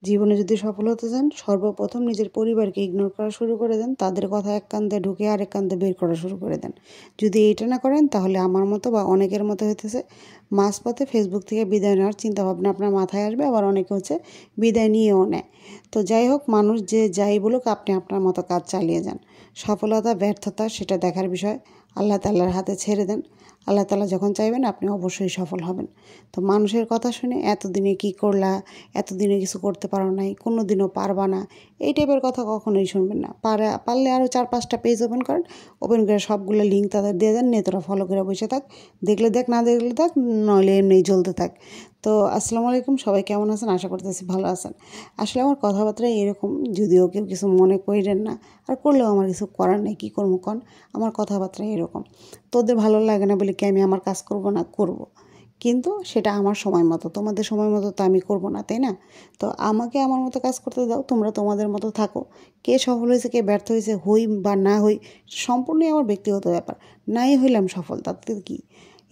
জীবনে যদি সফল হতে চান সর্বপ্রথম নিজের পরিবারকে ইগনোর করা শুরু করে দেন, তাদের কথা এক কান্দে ঢুকে আরেক কান্দে বের করা শুরু করে দেন। যদি এইটা না করেন তাহলে আমার মতো বা অনেকের মতো হইতেছে মাঝপথে ফেসবুক থেকে বিদায় নেওয়ার চিন্তাভাবনা আপনার মাথায় আসবে, আবার অনেকে বিদায় নিয়েও নেয়। তো যাই হোক, মানুষ যে যাই বলুক, আপনি আপনার মতো কাজ চালিয়ে যান। সফলতা ব্যর্থতা সেটা দেখার বিষয়, আল্লাহ তাআলার হাতে ছেড়ে দেন। আল্লাহ তাআলা যখন চাইবেন আপনি অবশ্যই সফল হবেন। তো মানুষের কথা শুনে এতদিনে কি করলা, এতদিনে কিছু করতে পারো নাই, কোনো দিনও পারবা না, এই টাইপের কথা কখনোই শুনবেন না। পারলে আরও 4-5টা পেজ ওপেন করেন, ওপেন করে সবগুলো লিঙ্ক তাদের দিয়ে দেন, নিয়ে তোরা ফলো করে বসে থাক, দেখলে দেখ না দেখলে থাক, নইলে এমনিই জ্বলতে থাক। তো আসসালামু আলাইকুম, সবাই কেমন আছেন? আশা করতেছি ভালো আছেন। আসলে আমার কথাবার্তা এরকম, যদিও কেউ কিছু মনে করেন না, আর করলেও আমার কিছু করার নেই, কী করবো কন, আমার কথাবার্তা এরকম। তোদের ভালো লাগে না বলে কি আমি আমার কাজ করব না? করব, কিন্তু সেটা আমার সময় মতো, তোমাদের সময় মতো তো আমি করব না, তাই না? তো আমাকে আমার মতো কাজ করতে দাও, তোমরা তোমাদের মতো থাকো। কে সফল হয়েছে কে ব্যর্থ হয়েছে, হই বা না হই, সম্পূর্ণই আমার ব্যক্তিগত ব্যাপার। নাই হইলাম সফল, তাতে কি?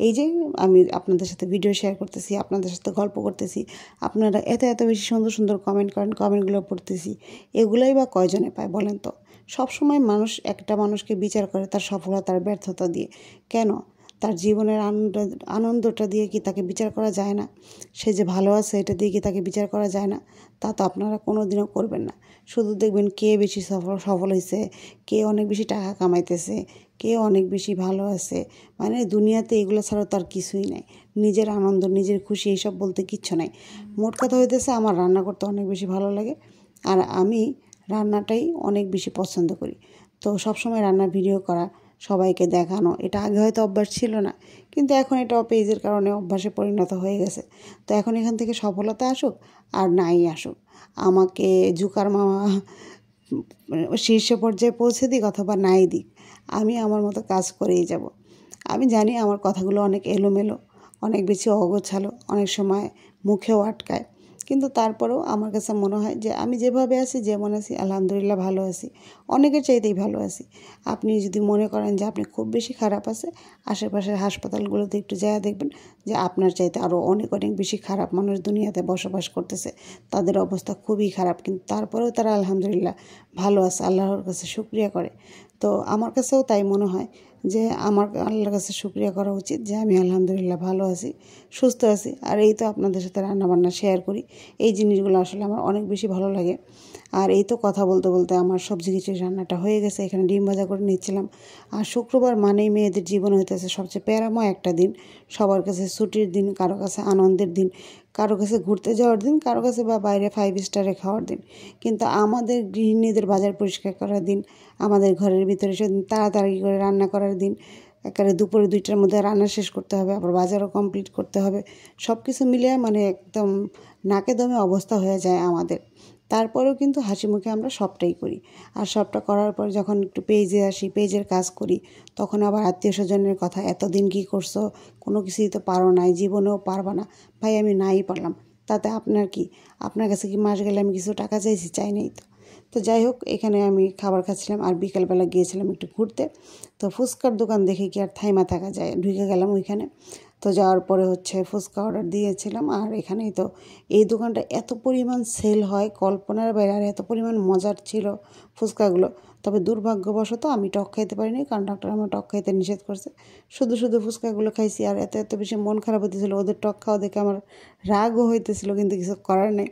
এই যে আমি আপনাদের সাথে ভিডিও শেয়ার করতেছি, আপনাদের সাথে গল্প করতেছি, আপনারা এত এত বেশি সুন্দর সুন্দর কমেন্ট করেন, কমেন্টগুলো পড়তেছি, এগুলোই বা কয়জনে পায় বলেন তো? সবসময় মানুষ একটা মানুষকে বিচার করে তার সফলতার ব্যর্থতা দিয়ে। কেন? তার জীবনের আনন্দটা দিয়ে কি তাকে বিচার করা যায় না? সে যে ভালো আছে এটা দিয়ে কি তাকে বিচার করা যায় না? তা তো আপনারা কোনো দিনও করবেন না। শুধু দেখবেন কে বেশি সফল হয়েছে, কে অনেক বেশি টাকা কামাইতেছে, কে অনেক বেশি ভালো আছে। মানে দুনিয়াতে এগুলো ছাড়া তো আর কিছুই নাই। নিজের আনন্দ, নিজের খুশি এইসব বলতে কিচ্ছু নাই। মোট কথা হইতেছে, আমার রান্না করতে অনেক বেশি ভালো লাগে, আর আমি রান্নাটাই অনেক বেশি পছন্দ করি। তো সবসময় রান্নার ভিডিও করা, সবাইকে দেখানো, এটা আগে হয়তো অভ্যাস ছিল না, কিন্তু এখন এটা পেজের কারণে অভ্যাসে পরিণত হয়ে গেছে। তো এখন এখান থেকে সফলতা আসুক আর নাই আসুক, আমাকে জুকার মামা শীর্ষ পর্যায়ে পৌঁছে দিক অথবা নাই দিক, আমি আমার মতো কাজ করেই যাব। আমি জানি আমার কথাগুলো অনেক এলোমেলো, অনেক বেশি অগোছালো, অনেক সময় মুখেও আটকায়, কিন্তু তারপরেও আমার কাছে মনে হয় যে আমি যেভাবে আছি, যেমন আছি, আলহামদুলিল্লাহ ভালো আছি, অনেকের চাইতেই ভালো আছি। আপনি যদি মনে করেন যে আপনি খুব বেশি খারাপ আছে, আশেপাশের হাসপাতালগুলোতে একটু যাওয়া দেখবেন যে আপনার চাইতে আরও অনেক অনেক বেশি খারাপ মানুষ দুনিয়াতে বসবাস করতেছে, তাদের অবস্থা খুবই খারাপ, কিন্তু তারপরেও তারা আলহামদুলিল্লাহ ভালো আছে, আল্লাহর কাছে শুকরিয়া করে। তো আমার কাছেও তাই মনে হয় যে আমার আল্লাহর কাছে শুকরিয়া করা উচিত যে আমি আলহামদুলিল্লাহ ভালো আছি, সুস্থ আছি। আর এই তো আপনাদের সাথে রান্নাবান্না শেয়ার করি, এই জিনিসগুলো আসলে আমার অনেক বেশি ভালো লাগে। আর এই তো কথা বলতে বলতে আমার সবজি খিচুড়ি রান্নাটা হয়ে গেছে, এখানে ডিম ভাজা করে নিচ্ছিলাম। আর শুক্রবার মানেই মেয়েদের জীবন হইতেছে সবচেয়ে প্যারাময় একটা দিন, সবার কাছে ছুটির দিন, কারো কাছে আনন্দের দিন, কারো কাছে ঘুরতে যাওয়ার দিন, কারো কাছে বা বাইরে 5 স্টারে খাওয়ার দিন। কিন্তু আমাদের গৃহিণীদের বাজার পরিষ্কার করার দিন, আমাদের ঘরের ভিতরে সেদিন তাড়াতাড়ি করে রান্না করার দিন। একেবারে দুপুরে 2টার মধ্যে রান্না শেষ করতে হবে, আবার বাজারও কমপ্লিট করতে হবে। সব কিছু মিলিয়ে মানে একদম নাকে দমে অবস্থা হয়ে যায় আমাদের। তারপরেও কিন্তু হাসি মুখে আমরা সবটাই করি। আর সবটা করার পর যখন একটু পেজে আসি, পেজের কাজ করি, তখন আবার আত্মীয় স্বজনের কথা, এতদিন কী করছো, কোনো কিছুই তো পারো নাই, জীবনেও পারবা না। ভাই আমি নাই পারলাম, তাতে আপনার কি? আপনার কাছে কি মাস গেলে আমি কিছু টাকা চাইছি? চাই নাই তো। তো যাই হোক, এখানে আমি খাবার খাচ্ছিলাম আর বিকালবেলা গিয়েছিলাম একটু ঘুরতে। তো ফুচকার দোকান দেখে কি আর থাইমা থাকা যায়, ঢুকে গেলাম ওইখানে। তো যাওয়ার পরে ফুচকা অর্ডার দিয়েছিলাম, আর এখানেই তো এই দোকানটা এত পরিমাণ সেল হয় কল্পনার বাইরে, আর এত পরিমাণ মজার ছিল ফুচকাগুলো। তবে দুর্ভাগ্যবশত আমি টক খাইতে পারিনি, কারণ ডাক্তার আমার টক খাইতে নিষেধ করছে। শুধু শুধু ফুচকাগুলো খাইছি, আর এত এত বেশি মন খারাপ হতেছিল, ওদের টক খাওয়া দেখে আমার রাগও হইতেছিল, কিন্তু কিছু করার নেই।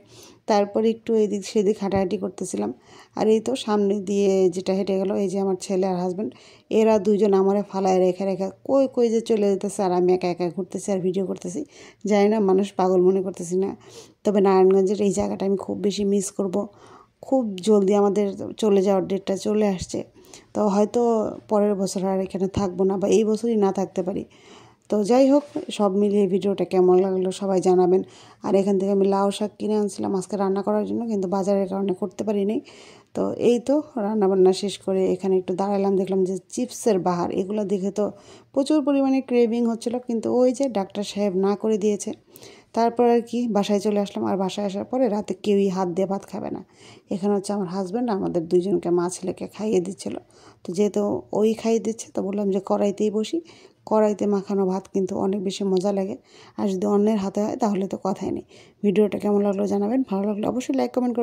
তারপরে একটু এদিক সেদিক হাঁটাহাঁটি করতেছিলাম। আর এই তো সামনে দিয়ে যেটা হেঁটে গেল, এই যে আমার ছেলে আর হাজব্যান্ড, এরা দুইজন আমারে ফালায় রেখে রেখে কই কই যে চলে যেতেছে, আর আমি একা একা ঘুরতেছি আর ভিডিও করতেছি। জানি না মানুষ পাগল মনে করতেছি না। তবে নারায়ণগঞ্জের এই জায়গাটা আমি খুব বেশি মিস করব। খুব জলদি আমাদের চলে যাওয়ার ডেটটা চলে আসছে। তো হয়তো পরের বছর আর এখানে থাকবো না, বা এই বছরই না থাকতে পারি। তো যাই হোক, সব মিলিয়ে ভিডিওটা কেমন লাগলো সবাই জানাবেন। আর এখান থেকে আমি লাউ শাক কিনে আনছিলাম আজকে রান্না করার জন্য, কিন্তু বাজারের কারণে করতে পারিনি। তো এই তো রান্নাবান্না শেষ করে এখানে একটু দাঁড়ালাম, দেখলাম যে চিপসের বাহার, এগুলো দেখে তো প্রচুর পরিমাণে ক্রেভিং হচ্ছিলো, কিন্তু ওই যে ডাক্তার সাহেব না করে দিয়েছে। তারপর আর কি বাসায় চলে আসলাম, আর বাসায় আসার পরে রাতে কেউই হাত দিয়ে ভাত খাবে না। এখানে আমার হাজব্যান্ড আমাদের দুইজনকে, মা ছেলেকে খাইয়ে দিচ্ছিলো। তো যেহেতু ওই খাইয়ে দিচ্ছে, তো বললাম যে কড়াইতেই বসি, কড়াইতে মাখানো ভাত কিন্তু অনেক বেশি মজা লাগে। আর যদি অন্যের হাতে হয় তাহলে তো কথাই নেই। ভিডিওটা কেমন লাগলো জানাবেন, ভালো লাগলে অবশ্যই লাইক কমেন্ট করবেন।